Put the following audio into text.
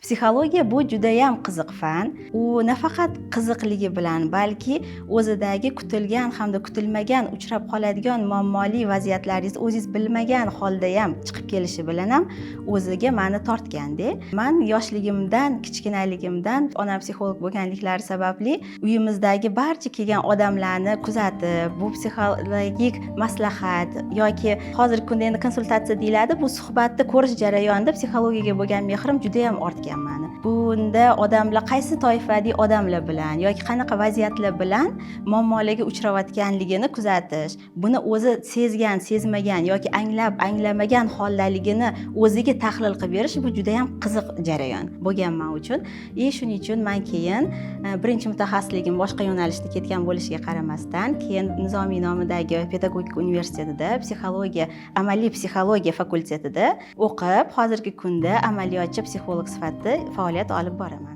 Psixologiya bu judayam qiziq fan. U nafaqat qiziqligi bilan, balki o'zidagi kutilgan hamda kutilmagan uchrab qoladigan muammoli vaziyatlaringizni o'zingiz bilmagan holda ham chiqib kelishi bilan ham o'ziga meni tortganda. Men yoshligimdan, kichkinaligimdan onam psixolog bo'lganliklari sababli uyimizdagi barcha kelgan odamlarni kuzatib, bu psixologik maslahat yoki hozirgi kunda endi konsultatsiya deyiladi, bu suhbatni ko'rish jarayonida psixologiyaga bo'lgan mehrim juda ham ortgan meni. Bunda odamlar qaysi toifadagi odamlar bilan yoki qanaqa vaziyatlar bilan muammolarga uchrayotganligini kuzatish, buni o'zi sezgan, sezmagan yoki anglab, anglamagan holdaligini o'ziga tahlil qilib berish bu juda ham qiziq jarayon bo'lgan men uchun. Shuning uchun men keyin birinchi mutaxassisligim boshqa yo'nalishda ketgan bo'lishiga qaramasdan, keyin Nizomiy nomidagi pedagogika universitetida psixologiya, amaliy psixologiya fakultetida o'qib, hozirgi kunda amaliyotchi psixolog sifatida faoliyat olib boraman.